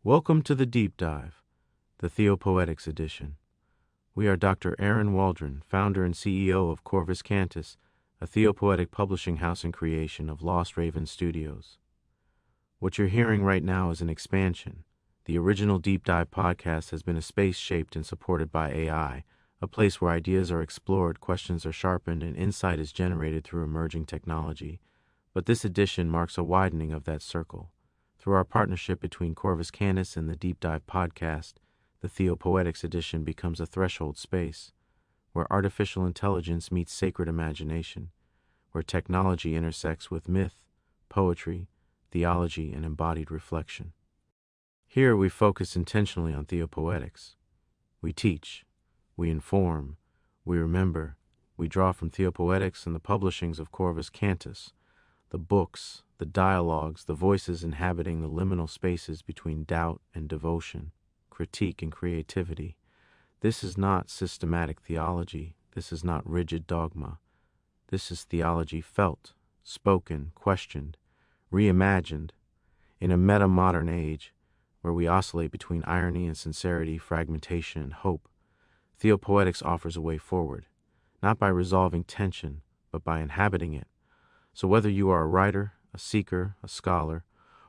Welcome to the Deep Dive, the Theopoetics Edition. We are Dr. Aaron Waldron, founder and CEO of Corvus Cantus, a theopoetic publishing house and creation of Lost Raven Studios. What you're hearing right now is an expansion. The original Deep Dive podcast has been a space shaped and supported by AI, a place where ideas are explored, questions are sharpened, and insight is generated through emerging technology. But this edition marks a widening of that circle. Through our partnership between Corvus Cantus and the Deep Dive podcast, the Theopoetics Edition becomes a threshold space, where artificial intelligence meets sacred imagination, where technology intersects with myth, poetry, theology, and embodied reflection. Here we focus intentionally on theopoetics. We teach, we inform, we remember, we draw from Theopoetics and the publishings of Corvus Cantus, the books, the dialogues, the voices inhabiting the liminal spaces between doubt and devotion, critique and creativity. This is not systematic theology. This is not rigid dogma. This is theology felt, spoken, questioned, reimagined. In a meta-modern age, where we oscillate between irony and sincerity, fragmentation and hope, Theopoetics offers a way forward, not by resolving tension, but by inhabiting it. So whether you are a writer, a seeker, a scholar,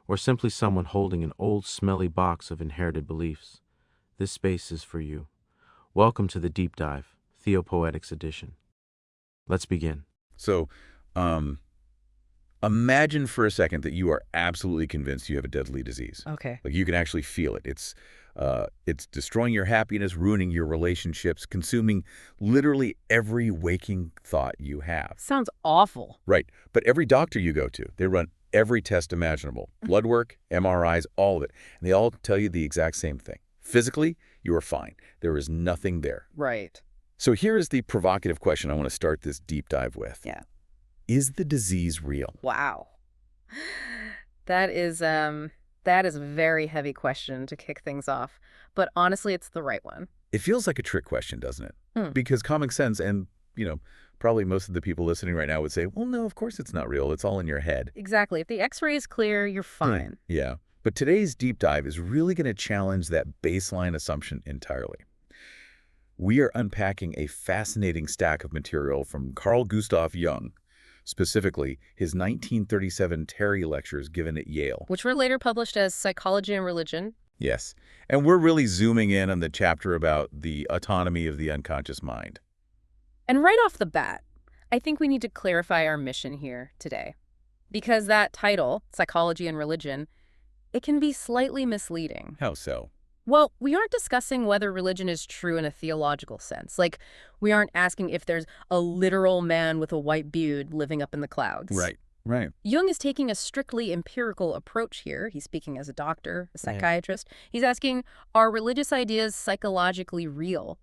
or simply someone holding an old smelly box of inherited beliefs, this space is for you. Welcome to the Deep Dive, Theopoetics Edition. Let's begin. So, imagine for a second that you are absolutely convinced you have a deadly disease. Okay. Like you can actually feel it. It's destroying your happiness, ruining your relationships, consuming literally every waking thought you have. Sounds awful. Right. But every doctor you go to, they run every test imaginable. Blood work, MRIs, all of it. And they all tell you the exact same thing. Physically, you are fine. There is nothing there. Right. So here is the provocative question I want to start this deep dive with. Yeah. Is the disease real? Wow. That is a very heavy question to kick things off. But honestly, it's the right one. It feels like a trick question, doesn't it? Because common sense and, probably most of the people listening right now would say, well, no, of course it's not real. It's all in your head. Exactly. If the x-ray is clear, you're fine. Yeah. But today's deep dive is really going to challenge that baseline assumption entirely. We are unpacking a fascinating stack of material from Carl Gustav Jung, specifically his 1937 Terry lectures given at Yale. Which were later published as Psychology and Religion. Yes. And we're really zooming in on the chapter about the autonomy of the unconscious mind. And right off the bat, I think we need to clarify our mission here today. Because that title, Psychology and Religion, it can be slightly misleading. How so? Well, we aren't discussing whether religion is true in a theological sense. Like, we aren't asking if there's a literal man with a white beard living up in the clouds. Right. Jung is taking a strictly empirical approach here. He's speaking as a doctor, a psychiatrist. He's asking, are religious ideas psychologically real?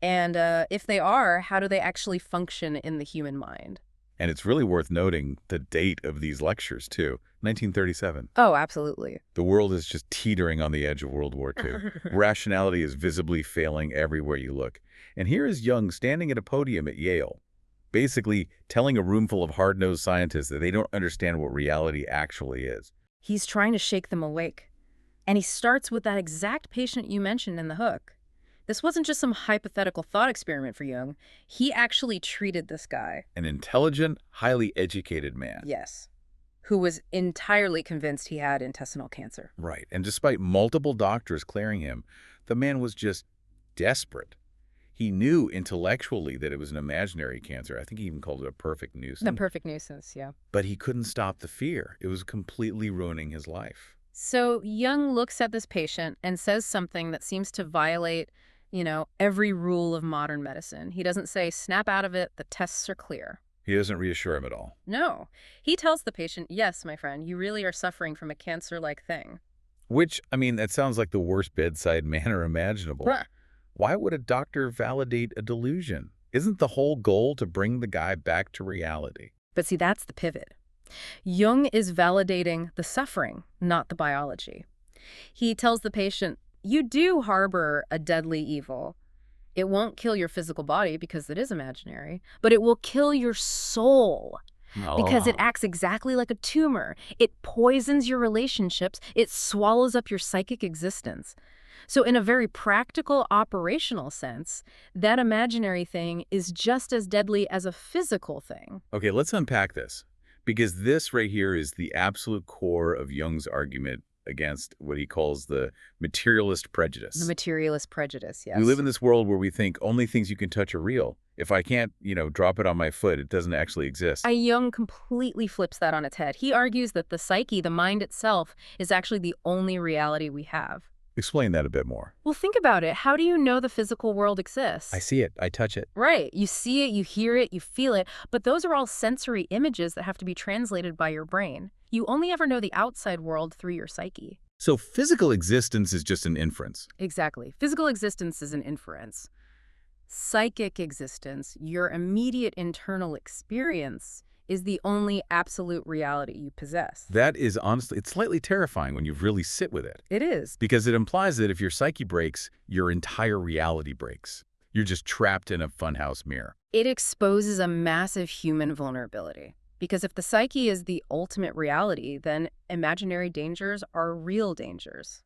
And if they are, how do they actually function in the human mind? And it's really worth noting the date of these lectures, too. 1937. Oh, absolutely. The world is just teetering on the edge of World War II. Rationality is visibly failing everywhere you look. And here is Jung standing at a podium at Yale, basically telling a room full of hard-nosed scientists that they don't understand what reality actually is. He's trying to shake them awake. And he starts with that exact patient you mentioned in the hook. This wasn't just some hypothetical thought experiment for Jung. He actually treated this guy. An intelligent, highly educated man. Yes. Who was entirely convinced he had intestinal cancer. Right. And despite multiple doctors clearing him, the man was just desperate. He knew intellectually that it was an imaginary cancer. I think he even called it a perfect nuisance. A perfect nuisance, yeah. But he couldn't stop the fear. It was completely ruining his life. So Jung looks at this patient and says something that seems to violate, every rule of modern medicine. He doesn't say, snap out of it, the tests are clear. He doesn't reassure him at all. No. He tells the patient, yes, my friend, you really are suffering from a cancer-like thing. Which, that sounds like the worst bedside manner imaginable. Bruh. Why would a doctor validate a delusion? Isn't the whole goal to bring the guy back to reality? But see, that's the pivot. Jung is validating the suffering, not the biology. He tells the patient, you do harbor a deadly evil. It won't kill your physical body because it is imaginary, but it will kill your soul. because it Oh. acts exactly like a tumor. It poisons your relationships. It swallows up your psychic existence. So in a very practical, operational sense, that imaginary thing is just as deadly as a physical thing. Okay, let's unpack this, because this right here is the absolute core of Jung's argument against what he calls the materialist prejudice. The materialist prejudice, yes. We live in this world where we think only things you can touch are real. If I can't, drop it on my foot, it doesn't actually exist. Jung completely flips that on its head. He argues that the psyche, the mind itself, is actually the only reality we have. Explain that a bit more. Well, think about it. How do you know the physical world exists? I see it. I touch it. Right. You see it, you hear it, you feel it, but those are all sensory images that have to be translated by your brain. You only ever know the outside world through your psyche. So physical existence is just an inference. Exactly. Physical existence is an inference. Psychic existence, your immediate internal experience, is the only absolute reality you possess. That is honestly, it's slightly terrifying when you really sit with it. It is. Because it implies that if your psyche breaks, your entire reality breaks. You're just trapped in a funhouse mirror. It exposes a massive human vulnerability. Because if the psyche is the ultimate reality, then imaginary dangers are real dangers.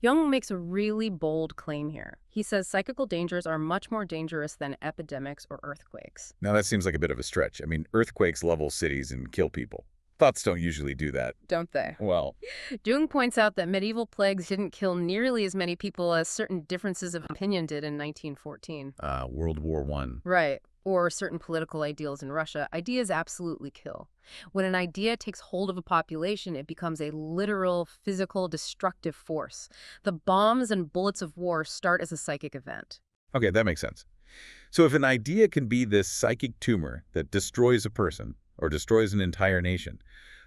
Jung makes a really bold claim here. He says psychical dangers are much more dangerous than epidemics or earthquakes. Now that seems like a bit of a stretch. I mean, earthquakes level cities and kill people. Thoughts don't usually do that. Don't they? Well, Jung points out that medieval plagues didn't kill nearly as many people as certain differences of opinion did in 1914. World War I. Right. Or certain political ideals in Russia. Ideas absolutely kill. When an idea takes hold of a population, it becomes a literal, physical, destructive force. The bombs and bullets of war start as a psychic event. Okay, that makes sense. So if an idea can be this psychic tumor that destroys a person or destroys an entire nation,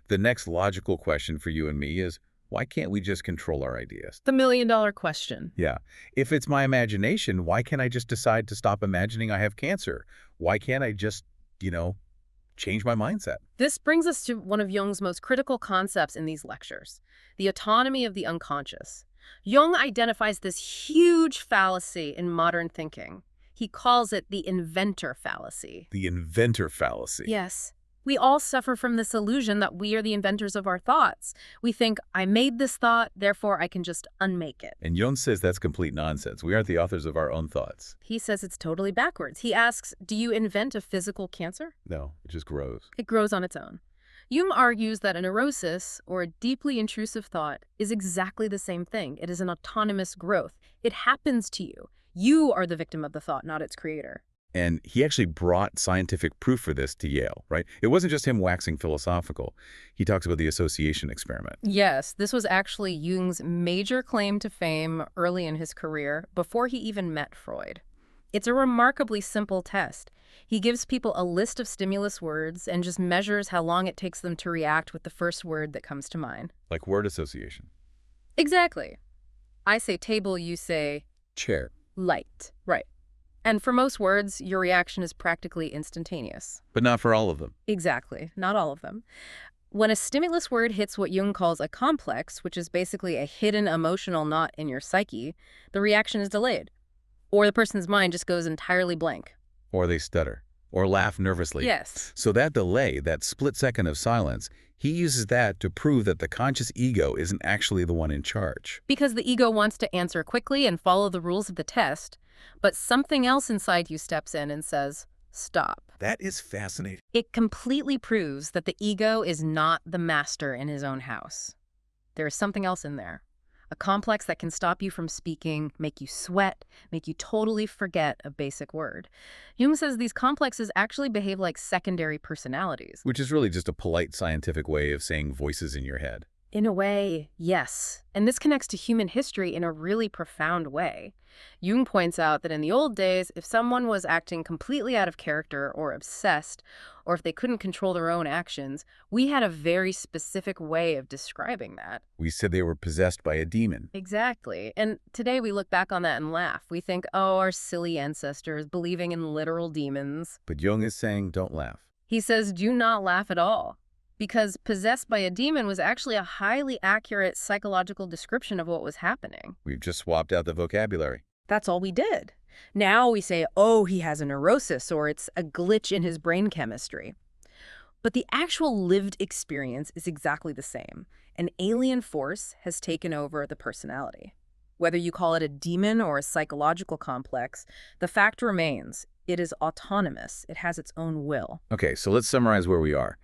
the next logical question for you and me is, why can't we just control our ideas? The million-dollar question. Yeah. If it's my imagination, why can't I just decide to stop imagining I have cancer? Why can't I just, change my mindset? This brings us to one of Jung's most critical concepts in these lectures, the autonomy of the unconscious. Jung identifies this huge fallacy in modern thinking. He calls it the inventor fallacy. The inventor fallacy. Yes. We all suffer from this illusion that we are the inventors of our thoughts. We think, I made this thought, therefore I can just unmake it. And Jung says that's complete nonsense. We aren't the authors of our own thoughts. He says it's totally backwards. He asks, do you invent a physical cancer? No, it just grows. It grows on its own. Jung argues that a neurosis, or a deeply intrusive thought, is exactly the same thing. It is an autonomous growth. It happens to you. You are the victim of the thought, not its creator. And he actually brought scientific proof for this to Yale, right? It wasn't just him waxing philosophical. He talks about the association experiment. Yes, this was actually Jung's major claim to fame early in his career, before he even met Freud. It's a remarkably simple test. He gives people a list of stimulus words and just measures how long it takes them to react with the first word that comes to mind. Like word association. Exactly. I say table, you say Chair. light. Right. And for most words, your reaction is practically instantaneous. But not for all of them. Exactly. Not all of them. When a stimulus word hits what Jung calls a complex, which is basically a hidden emotional knot in your psyche, the reaction is delayed. Or the person's mind just goes entirely blank. Or they stutter. Or laugh nervously. Yes. So that delay, that split second of silence, he uses that to prove that the conscious ego isn't actually the one in charge. Because the ego wants to answer quickly and follow the rules of the test, but something else inside you steps in and says, stop. That is fascinating. It completely proves that the ego is not the master in his own house. There is something else in there. A complex that can stop you from speaking, make you sweat, make you totally forget a basic word. Jung says these complexes actually behave like secondary personalities. Which is really just a polite scientific way of saying voices in your head. In a way, yes. And this connects to human history in a really profound way. Jung points out that in the old days, if someone was acting completely out of character or obsessed, or if they couldn't control their own actions, we had a very specific way of describing that. We said they were possessed by a demon. Exactly. And today we look back on that and laugh. We think, oh, our silly ancestors believing in literal demons. But Jung is saying, don't laugh. He says, do not laugh at all. Because possessed by a demon was actually a highly accurate psychological description of what was happening. We've just swapped out the vocabulary. That's all we did. Now we say, oh, he has a neurosis, or it's a glitch in his brain chemistry. But the actual lived experience is exactly the same. An alien force has taken over the personality. Whether you call it a demon or a psychological complex, the fact remains, it is autonomous. It has its own will. Okay, so let's summarize where we are.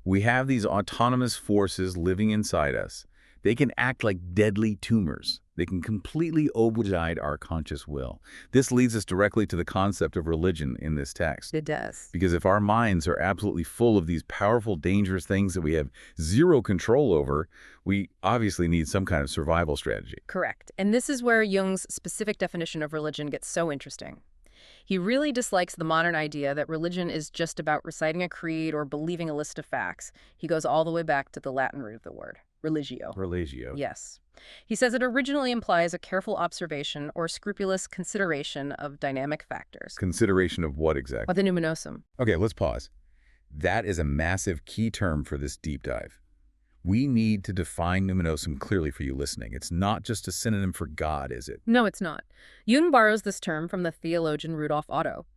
We have these autonomous forces living inside us. They can act like deadly tumors. They can completely override our conscious will. This leads us directly to the concept of religion in this text. It does. Because if our minds are absolutely full of these powerful, dangerous things that we have zero control over, we obviously need some kind of survival strategy. Correct. And this is where Jung's specific definition of religion gets so interesting. He really dislikes the modern idea that religion is just about reciting a creed or believing a list of facts. He goes all the way back to the Latin root of the word, religio. Religio. Yes. He says it originally implies a careful observation or scrupulous consideration of dynamic factors. Consideration of what exactly? Or the numinosum. Okay, let's pause. That is a massive key term for this deep dive. We need to define numinosum clearly for you listening. It's not just a synonym for God, is it? No, it's not. Jung borrows this term from the theologian Rudolf Otto.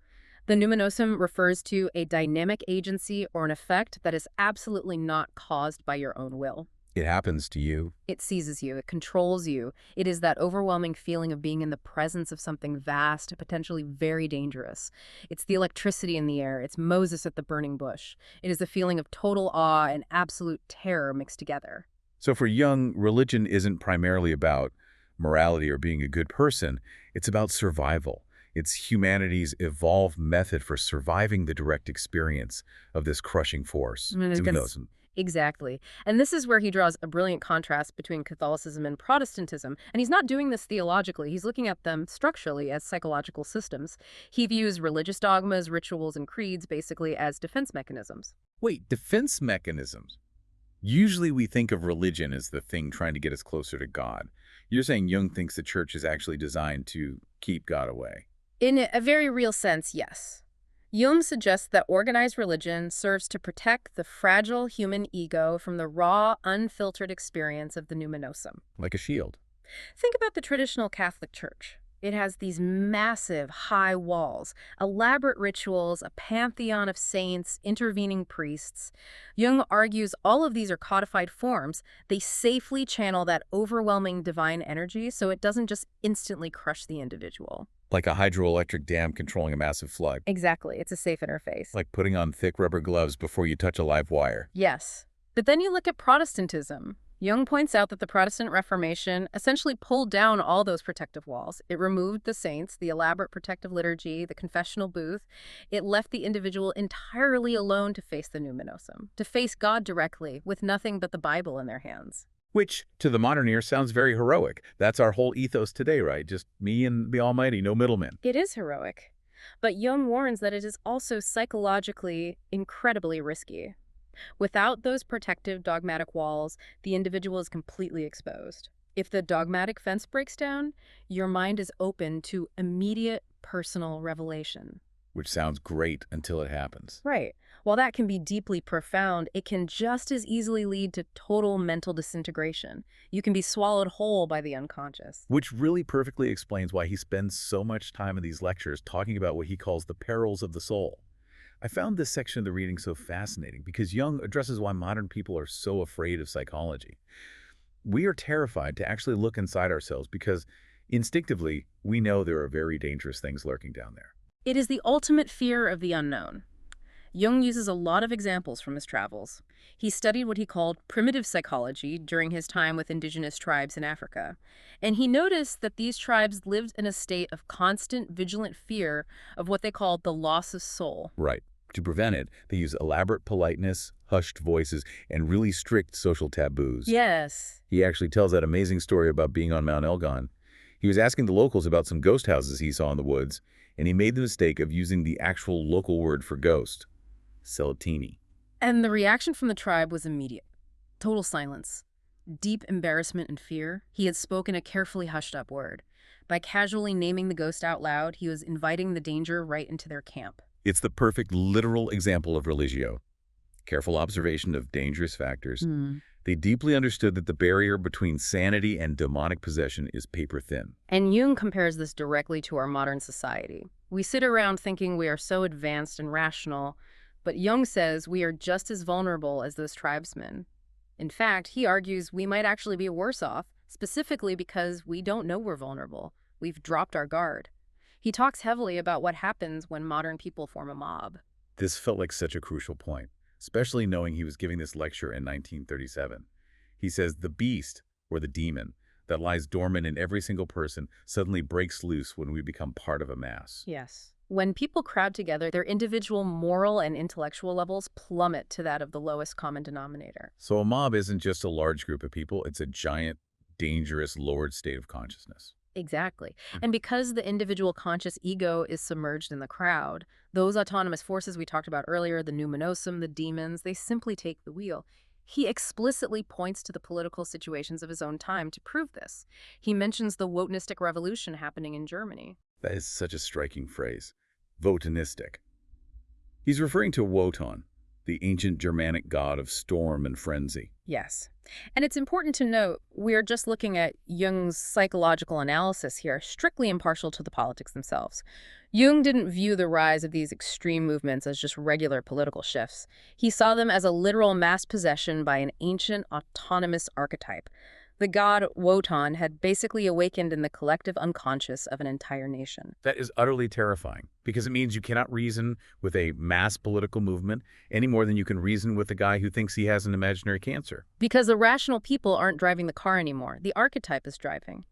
The numinosum refers to a dynamic agency or an effect that is absolutely not caused by your own will. It happens to you. It seizes you. It controls you. It is that overwhelming feeling of being in the presence of something vast and potentially very dangerous. It's the electricity in the air. It's Moses at the burning bush. It is the feeling of total awe and absolute terror mixed together. So for Jung, religion isn't primarily about morality or being a good person. It's about survival. It's humanity's evolved method for surviving the direct experience of this crushing force, numinosum. Exactly. And this is where he draws a brilliant contrast between Catholicism and Protestantism. And he's not doing this theologically. He's looking at them structurally as psychological systems. He views religious dogmas, rituals, and creeds basically as defense mechanisms. Wait, defense mechanisms? Usually we think of religion as the thing trying to get us closer to God. You're saying Jung thinks the church is actually designed to keep God away. In a very real sense, yes. Jung suggests that organized religion serves to protect the fragile human ego from the raw, unfiltered experience of the numinosum. Like a shield. Think about the traditional Catholic Church. It has these massive, high walls, elaborate rituals, a pantheon of saints, intervening priests. Jung argues all of these are codified forms. They safely channel that overwhelming divine energy so it doesn't just instantly crush the individual. Like a hydroelectric dam controlling a massive flood. Exactly. It's a safe interface. Like putting on thick rubber gloves before you touch a live wire. Yes. But then you look at Protestantism. Jung points out that the Protestant Reformation essentially pulled down all those protective walls. It removed the saints, the elaborate protective liturgy, the confessional booth. It left the individual entirely alone to face the numinosum, to face God directly with nothing but the Bible in their hands. Which, to the modern ear, sounds very heroic. That's our whole ethos today, right? Just me and the Almighty, no middlemen. It is heroic. But Jung warns that it is also psychologically incredibly risky. Without those protective dogmatic walls, the individual is completely exposed. If the dogmatic fence breaks down, your mind is open to immediate personal revelation. Which sounds great until it happens. Right. While that can be deeply profound, it can just as easily lead to total mental disintegration. You can be swallowed whole by the unconscious. Which really perfectly explains why he spends so much time in these lectures talking about what he calls the perils of the soul. I found this section of the reading so fascinating because Jung addresses why modern people are so afraid of psychology. We are terrified to actually look inside ourselves because instinctively we know there are very dangerous things lurking down there. It is the ultimate fear of the unknown. Jung uses a lot of examples from his travels. He studied what he called primitive psychology during his time with indigenous tribes in Africa. And he noticed that these tribes lived in a state of constant, vigilant fear of what they called the loss of soul. Right. To prevent it, they use elaborate politeness, hushed voices, and really strict social taboos. Yes. He actually tells that amazing story about being on Mount Elgon. He was asking the locals about some ghost houses he saw in the woods, and he made the mistake of using the actual local word for ghost, Celatini. And the reaction from the tribe was immediate. Total silence. Deep embarrassment and fear. He had spoken a carefully hushed-up word. By casually naming the ghost out loud, he was inviting the danger right into their camp. It's the perfect literal example of religio. Careful observation of dangerous factors. They deeply understood that the barrier between sanity and demonic possession is paper thin. And Jung compares this directly to our modern society. We sit around thinking we are so advanced and rational, But Jung says we are just as vulnerable as those tribesmen. In fact, he argues we might actually be worse off, specifically because we don't know we're vulnerable. We've dropped our guard. He talks heavily about what happens when modern people form a mob. This felt like such a crucial point, especially knowing he was giving this lecture in 1937. He says the beast, or the demon, that lies dormant in every single person suddenly breaks loose when we become part of a mass. Yes. When people crowd together, their individual moral and intellectual levels plummet to that of the lowest common denominator. So a mob isn't just a large group of people, it's a giant, dangerous, lowered state of consciousness. Exactly. And because the individual conscious ego is submerged in the crowd, those autonomous forces we talked about earlier, the numinosum, the demons, they simply take the wheel. He explicitly points to the political situations of his own time to prove this. He mentions the wotanistic revolution happening in Germany. That is such a striking phrase. Wotanistic. He's referring to Wotan, the ancient Germanic god of storm and frenzy. Yes. And it's important to note, we're just looking at Jung's psychological analysis here, strictly impartial to the politics themselves. Jung didn't view the rise of these extreme movements as just regular political shifts. He saw them as a literal mass possession by an ancient autonomous archetype. The god Wotan had basically awakened in the collective unconscious of an entire nation. That is utterly terrifying, because it means you cannot reason with a mass political movement any more than you can reason with a guy who thinks he has an imaginary cancer. Because the rational people aren't driving the car anymore. The archetype is driving.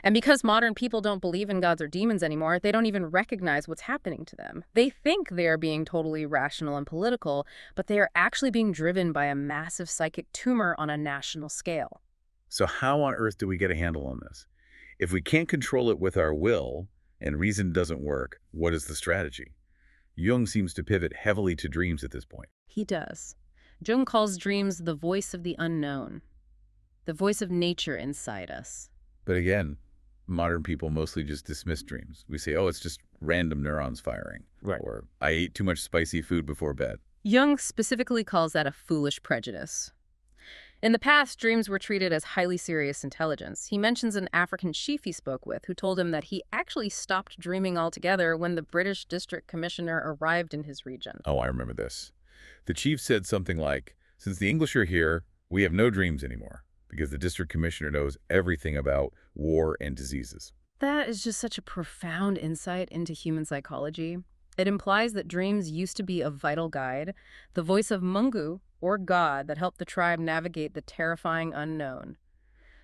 And because modern people don't believe in gods or demons anymore, they don't even recognize what's happening to them. They think they are being totally rational and political, but they are actually being driven by a massive psychic tumor on a national scale. So how on earth do we get a handle on this? If we can't control it with our will, and reason doesn't work, what is the strategy? Jung seems to pivot heavily to dreams at this point. He does. Jung calls dreams the voice of the unknown, the voice of nature inside us. But again, modern people mostly just dismiss dreams. We say, oh, it's just random neurons firing. Right. Or I ate too much spicy food before bed. Jung specifically calls that a foolish prejudice. In the past, dreams were treated as highly serious intelligence. He mentions an African chief he spoke with who told him that he actually stopped dreaming altogether when the British district commissioner arrived in his region. Oh, I remember this. The chief said something like, since the English are here, we have no dreams anymore, because the district commissioner knows everything about war and diseases. That is just such a profound insight into human psychology. It implies that dreams used to be a vital guide, the voice of Mungu, or God, that helped the tribe navigate the terrifying unknown.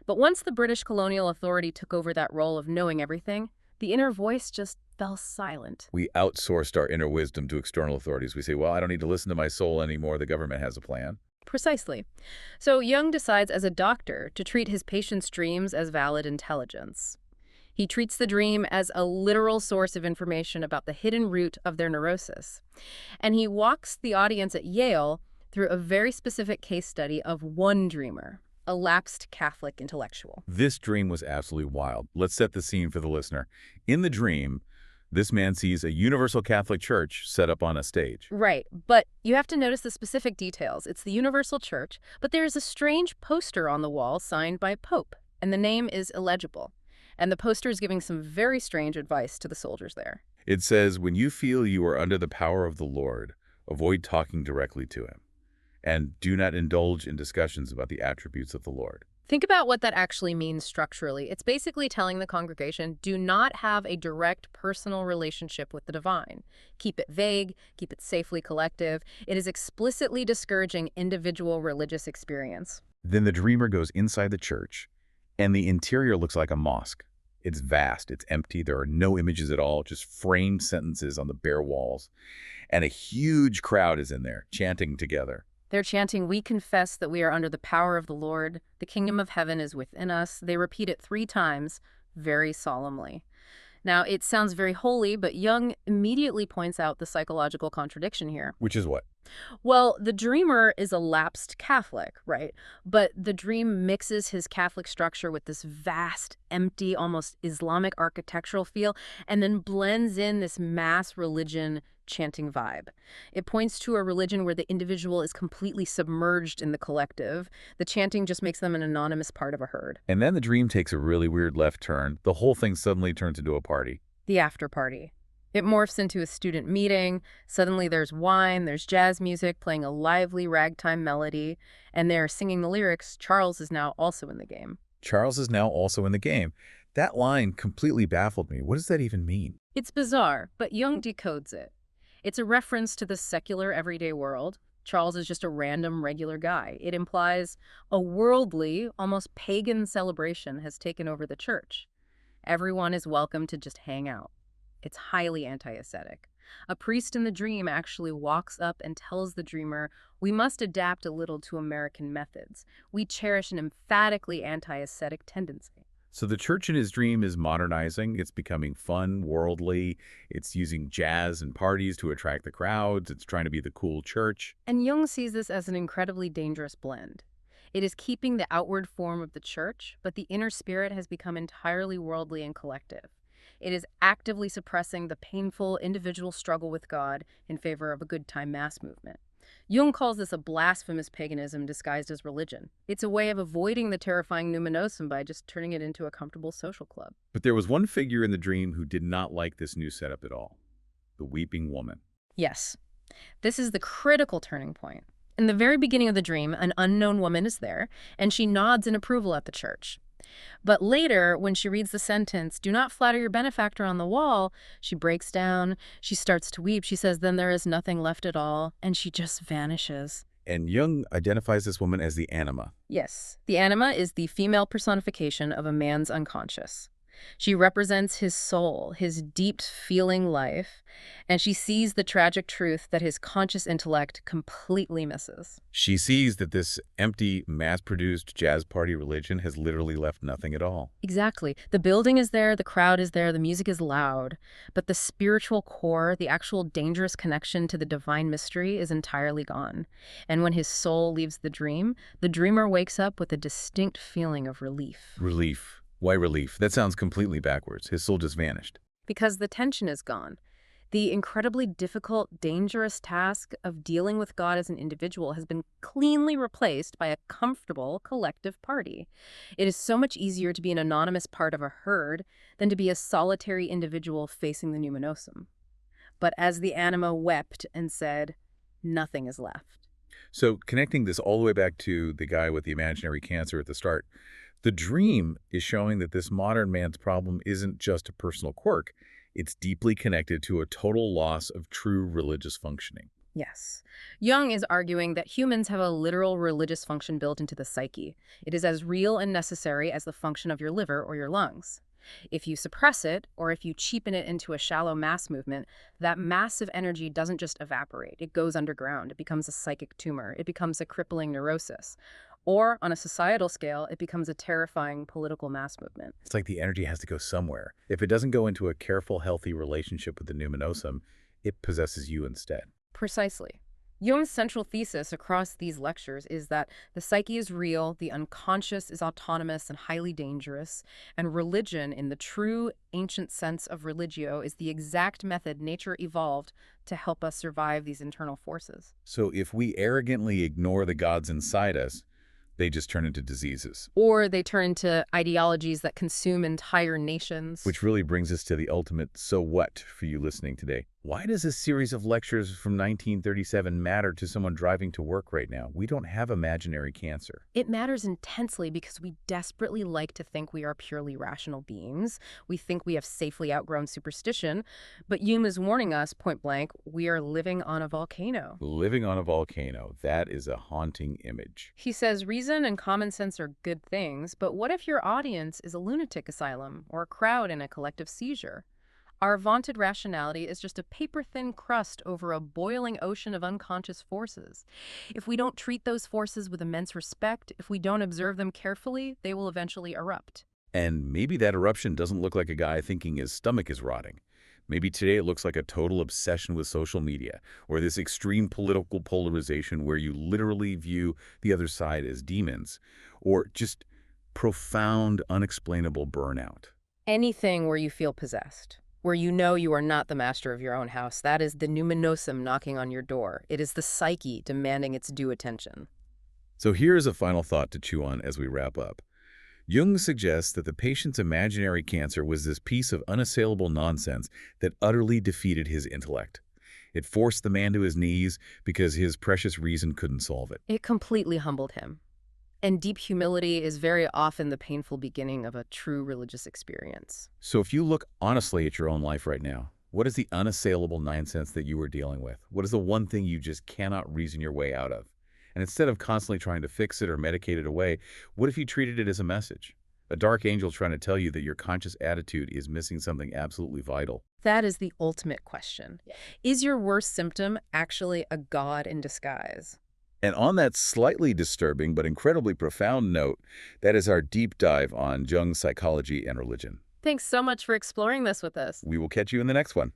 But once the British colonial authority took over that role of knowing everything, the inner voice just fell silent. We outsourced our inner wisdom to external authorities. We say, well, I don't need to listen to my soul anymore. The government has a plan. Precisely. So Jung decides as a doctor to treat his patients' dreams as valid intelligence. He treats the dream as a literal source of information about the hidden root of their neurosis. And he walks the audience at Yale through a very specific case study of one dreamer, a lapsed Catholic intellectual. This dream was absolutely wild. Let's set the scene for the listener. In the dream, this man sees a universal Catholic church set up on a stage. Right, but you have to notice the specific details. It's the universal church, but there's a strange poster on the wall signed by Pope, and the name is illegible. And the poster is giving some very strange advice to the soldiers there. It says, when you feel you are under the power of the Lord, avoid talking directly to him, and do not indulge in discussions about the attributes of the Lord. Think about what that actually means structurally. It's basically telling the congregation, do not have a direct personal relationship with the divine. Keep it vague, keep it safely collective. It is explicitly discouraging individual religious experience. Then the dreamer goes inside the church, and the interior looks like a mosque. It's vast, it's empty, there are no images at all, just framed sentences on the bare walls. And a huge crowd is in there, chanting together. They're chanting, we confess that we are under the power of the Lord. The kingdom of heaven is within us. They repeat it 3 times, very solemnly. Now, it sounds very holy, but Jung immediately points out the psychological contradiction here. Which is what? Well, the dreamer is a lapsed Catholic, right? But the dream mixes his Catholic structure with this vast, empty, almost Islamic architectural feel, and then blends in this mass religion chanting vibe. It points to a religion where the individual is completely submerged in the collective. The chanting just makes them an anonymous part of a herd. And then the dream takes a really weird left turn. The whole thing suddenly turns into a party. The after party. It morphs into a student meeting. Suddenly there's wine, there's jazz music playing a lively ragtime melody, and they're singing the lyrics. Charles is now also in the game. Charles is now also in the game. That line completely baffled me. What does that even mean? It's bizarre, but Jung decodes it. It's a reference to the secular everyday world. Charles is just a random, regular guy. It implies a worldly, almost pagan celebration has taken over the church. Everyone is welcome to just hang out. It's highly anti-ascetic. A priest in the dream actually walks up and tells the dreamer, "We must adapt a little to American methods. We cherish an emphatically anti-ascetic tendency." So the church in his dream is modernizing. It's becoming fun, worldly. It's using jazz and parties to attract the crowds. It's trying to be the cool church. And Jung sees this as an incredibly dangerous blend. It is keeping the outward form of the church, but the inner spirit has become entirely worldly and collective. It is actively suppressing the painful individual struggle with God in favor of a good time mass movement. Jung calls this a blasphemous paganism disguised as religion. It's a way of avoiding the terrifying numinosum by just turning it into a comfortable social club. But there was one figure in the dream who did not like this new setup at all. The weeping woman. Yes, this is the critical turning point. In the very beginning of the dream, an unknown woman is there, and she nods in approval at the church. But later, when she reads the sentence, "Do not flatter your benefactor" on the wall, she breaks down, she starts to weep, she says, "Then there is nothing left at all," and she just vanishes. And Jung identifies this woman as the anima. Yes, the anima is the female personification of a man's unconscious. She represents his soul, his deep feeling life, and she sees the tragic truth that his conscious intellect completely misses. She sees that this empty, mass-produced jazz party religion has literally left nothing at all. Exactly. The building is there, the crowd is there, the music is loud, but the spiritual core, the actual dangerous connection to the divine mystery is entirely gone. And when his soul leaves the dreamer wakes up with a distinct feeling of relief. Relief. Why relief? That sounds completely backwards. His soul just vanished. Because the tension is gone. The incredibly difficult, dangerous task of dealing with God as an individual has been cleanly replaced by a comfortable collective party. It is so much easier to be an anonymous part of a herd than to be a solitary individual facing the numinosum. But as the anima wept and said, "Nothing is left." So connecting this all the way back to the guy with the imaginary cancer at the start, the dream is showing that this modern man's problem isn't just a personal quirk. It's deeply connected to a total loss of true religious functioning. Yes. Jung is arguing that humans have a literal religious function built into the psyche. It is as real and necessary as the function of your liver or your lungs. If you suppress it, or if you cheapen it into a shallow mass movement, that massive energy doesn't just evaporate. It goes underground. It becomes a psychic tumor. It becomes a crippling neurosis. Or, on a societal scale, it becomes a terrifying political mass movement. It's like the energy has to go somewhere. If it doesn't go into a careful, healthy relationship with the numinosum, it possesses you instead. Precisely. Jung's central thesis across these lectures is that the psyche is real, the unconscious is autonomous and highly dangerous, and religion, in the true ancient sense of religio, is the exact method nature evolved to help us survive these internal forces. So if we arrogantly ignore the gods inside us, they just turn into diseases. Or they turn into ideologies that consume entire nations. Which really brings us to the ultimate so what for you listening today. Why does this series of lectures from 1937 matter to someone driving to work right now? We don't have imaginary cancer. It matters intensely because we desperately like to think we are purely rational beings. We think we have safely outgrown superstition. But Jung is warning us, point blank, we are living on a volcano. Living on a volcano. That is a haunting image. He says reason and common sense are good things, but what if your audience is a lunatic asylum or a crowd in a collective seizure? Our vaunted rationality is just a paper-thin crust over a boiling ocean of unconscious forces. If we don't treat those forces with immense respect, if we don't observe them carefully, they will eventually erupt. And maybe that eruption doesn't look like a guy thinking his stomach is rotting. Maybe today it looks like a total obsession with social media, or this extreme political polarization where you literally view the other side as demons, or just profound, unexplainable burnout. Anything where you feel possessed, where you know you are not the master of your own house. That is the numinosum knocking on your door. It is the psyche demanding its due attention. So here's a final thought to chew on as we wrap up. Jung suggests that the patient's imaginary cancer was this piece of unassailable nonsense that utterly defeated his intellect. It forced the man to his knees because his precious reason couldn't solve it. It completely humbled him. And deep humility is very often the painful beginning of a true religious experience. So if you look honestly at your own life right now, what is the unassailable nonsense that you are dealing with? What is the one thing you just cannot reason your way out of? And instead of constantly trying to fix it or medicate it away, what if you treated it as a message? A dark angel trying to tell you that your conscious attitude is missing something absolutely vital. That is the ultimate question. Is your worst symptom actually a god in disguise? And on that slightly disturbing but incredibly profound note, that is our deep dive on Jung's psychology and religion. Thanks so much for exploring this with us. We will catch you in the next one.